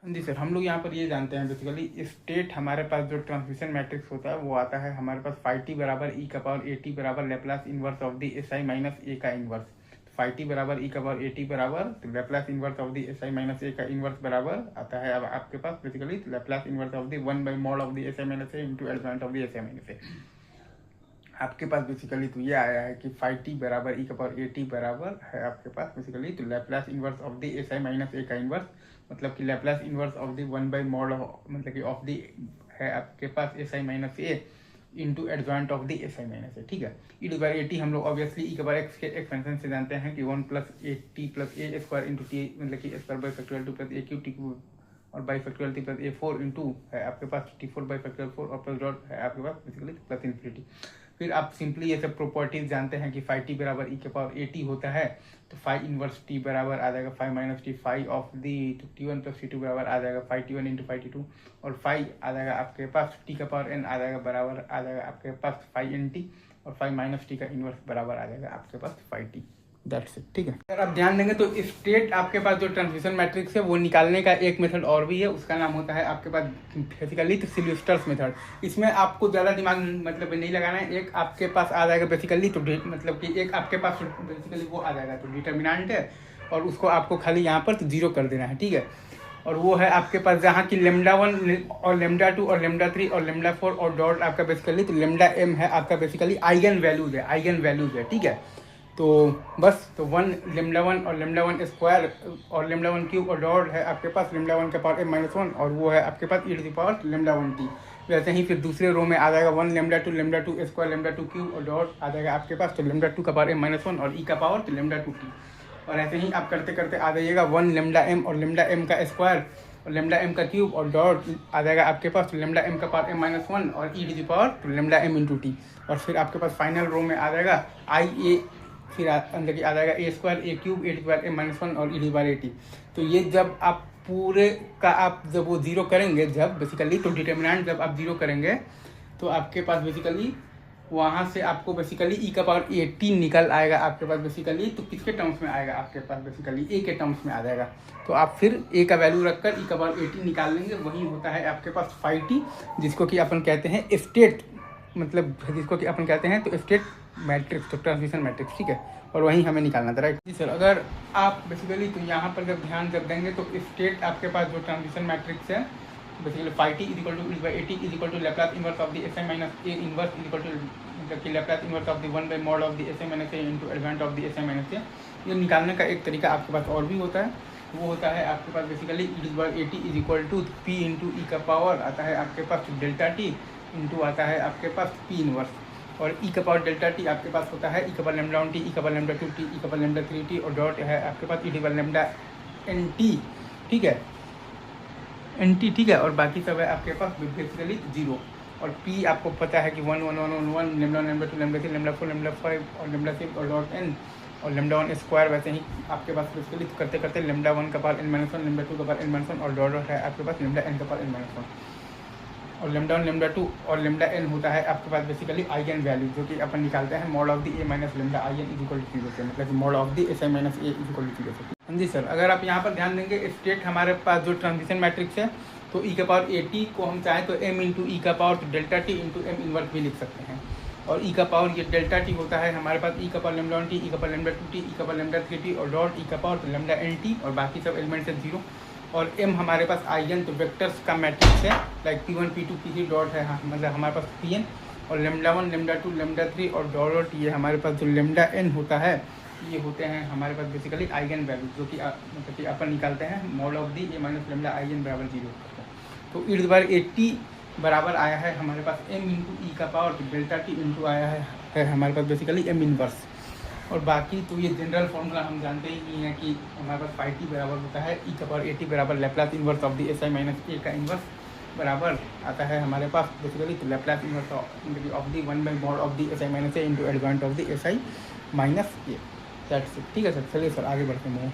जी sir, हम लोग यहाँ पर ये जानते हैं बेसिकली स्टेट हमारे पास जो ट्रांसमिशन मैट्रिक्स होता है वो आता है हमारे पास फाई टी बराबर ई का पावर ए टी बराबर Laplace inverse of the S I minus A का इनवर्स। फाई टी बराबर ई का पावर ए टी बराबर तो Laplace inverse of the S I minus A का इनवर्स बराबर आता है अब आपके पास basically Laplace inverse of the 1/mod of the S I minus A into adjoint of the S I minus A. आपके पास बेसिकली तो ये आया है कि फाई टी बराबर ई का पावर ए टी बराबर है आपके पास बेसिकली तो Laplace inverse of the S I minus A का इनवर्स, मतलब कि Laplace inverse of the 1/mod मतलब कि ऑफ द है आपके पास S I minus A into adjoint of the S I minus A. ठीक है, E D by A T हम लोग ऑब्वियसली ई के बार एक्स के एक्सपेंशन से जानते हैं कि 1 + A T + A square into T मतलब कि square by factorial 2 + A cube T cube और बाई फैक्टोरियल 3 + ए 4 इंटू है आपके पास T4 बाई फैक्टोरियल 4 और प्लस डॉट है आपके पास बेसिकली प्लस इन्फिनिटी। फिर आप सिंपली ये सब प्रॉपर्टीज जानते हैं कि फाई टी बराबर ई के पावर ए टी होता है तो फाई इनवर्स टी बराबर आ जाएगा phi minus T phi of the T1 + T2 बराबर आ जाएगा phi T1 into phi T2 और फाई आ जाएगा आपके पास टी का पावर n आ जाएगा बराबर आ जाएगा आपके पास फाई एन टी और फाई माइनस टी का इनवर्स बराबर आ जाएगा आपके पास फाई टी। That's it. ठीक है, अगर आप ध्यान देंगे तो स्टेट आपके पास जो ट्रांसमिशन मैट्रिक्स है वो निकालने का एक मेथड और भी है, उसका नाम होता है आपके पास बेसिकली तो सिल्वेस्टर्स मेथड। इसमें आपको ज़्यादा दिमाग मतलब नहीं लगाना है। एक आपके पास आ जाएगा बेसिकली तो मतलब कि एक आपके पास बेसिकली वो आ जाएगा तो डिटर्मिनेंट है और उसको आपको खाली यहाँ पर तो जीरो कर देना है। ठीक है, और वो है आपके पास जहाँ की λ1 और λ2 और λ3 और λ4 और डॉट आपका बेसिकली तो λm है आपका बेसिकली आइगन वैल्यूज है। ठीक है, तो बस तो 1 λ1 और λ1 स्क्वायर और λ1 क्यूब और डॉट है आपके पास λ1 का पावर m-1 और वो है आपके पास e to the power λ1t। वैसे ही फिर दूसरे रो में आ जाएगा 1 λ2 स्क्वायर λ2 क्यूब और डॉट आ जाएगा आपके पास तो λ2 का पावर m-1 और e का पावर तो λ2t। और ऐसे ही आप करते करते आ जाइएगा 1 λm और λm का स्क्वायर और λm का क्यूब और डॉट आ जाएगा आपके पास तो λm का पावर m-1 और e टू द पावर तो λm इंटू टी। और फिर आपके पास फाइनल रो में आ जाएगा आई ए फिर अंदर की आ जाएगा A square A cube A to power m-1 और e टू पावर टी। तो ये जब आप पूरे का आप जब वो जीरो करेंगे जब बेसिकली तो डिटर्मिनेंट जब आप जीरो करेंगे तो आपके पास बेसिकली वहाँ से आपको बेसिकली ई का पावर 18 निकल आएगा आपके पास बेसिकली तो किसके टर्म्स में आएगा आपके पास बेसिकली ए के टर्म्स में आ जाएगा। तो आप फिर ए का वैल्यू रखकर ई का पावर 18 निकाल लेंगे, वही होता है आपके पास फाई टी जिसको कि अपन कहते हैं स्टेट मतलब जिसको कि अपन कहते हैं तो स्टेट मैट्रिक्स तो ट्रांसमिशन मैट्रिक्स। ठीक है, और वही हमें निकालना था राइट। जी सर, अगर आप बेसिकली तो यहाँ पर जब ध्यान जब देंगे तो स्टेट आपके पास जो ट्रांसमिशन मैट्रिक्स है basically phi T equal to E by A T equal to Laplace inverse of the S I minus A inverse equal to मतलब कि Laplace inverse of the 1/mod of the S I minus A into adjoint of the S I minus A. ये निकालने का एक तरीका आपके पास और भी होता है, वो होता है आपके पास basically E by A T is equal to P into E का पावर आता है आपके पास डेल्टा टी इंटू आता है आपके पास पी इनवर्स और ई का पावर डेल्टा टी आपके पास होता है ई का पावर λ1 टी ई का पावर λ2 टी ई का पावर λ3 टी और डॉट है आपके पास ई टू पावर λn टी। ठीक है, एन टी। ठीक है, और बाकी सब है आपके पास बेसिकली जीरो और पी आपको पता है कि 1 1 1 1 1 λ1 λ2 λ3 λ4 λ5 और λ6 और डॉट n और λ1 स्क्वायर। वैसे ही आपके पास बेसिकली करते करते λ1 का पावर n-1 λ2 का पावर n-1 और डॉट है आपके पास λn का पावर n-1 और λ1 λ2 और λn होता है आपके पास बेसिकली आइगन वैल्यू जो कि अपन निकालते हैं mod of the A minus lambda I N equal to 0 से मतलब mod of the S I minus A equal to 0 से। हाँ जी सर, अगर आप यहाँ पर ध्यान देंगे स्टेट हमारे पास जो ट्रांजिशन मैट्रिक्स है तो ई का पावर ए टी को हम चाहें तो एम इंटू ई का पावर तो delta T into M inverse भी लिख सकते हैं और ई का पावर ये डेल्टा टी होता है हमारे पास ई का पावर λ1 टी ई का पावर λ2 टी ई का पावर λ3 टी और डॉट ई का पावर तो λn टी और बाकी सब एलिमेंट्स है जीरो और m हमारे पास आइगन तो वेक्टर्स का मैट्रिक्स है like p1 p2 p3 dot है हाँ मतलब हमारे पास pn और λ1 λ2 λ3 और डॉट ये हमारे पास जो λn होता है ये होते हैं हमारे पास बेसिकली आइगन वैल्यू जो कि मतलब कि अपन निकालते हैं mod of the A minus lambda I N बराबर 0। तो ई टू द पावर 80 बराबर आया है हमारे पास m इंटू ई का पावर तो डेल्टा टी इंटू आया है हमारे पास बेसिकली m इनवर्स और बाकी तो ये जनरल फॉर्मूला हम जानते ही नहीं है कि हमारे पास फाई टी बराबर होता है ई का पावर 80 बराबर Laplace inverse of the S I minus A का इनवर्स बराबर आता है हमारे पास बेसिकली तो Laplace inverse of the 1/mod of the S I minus A into adjoint of the S I minus A. That's it. ठीक है sir, चलिए सर आगे बढ़ते हैं।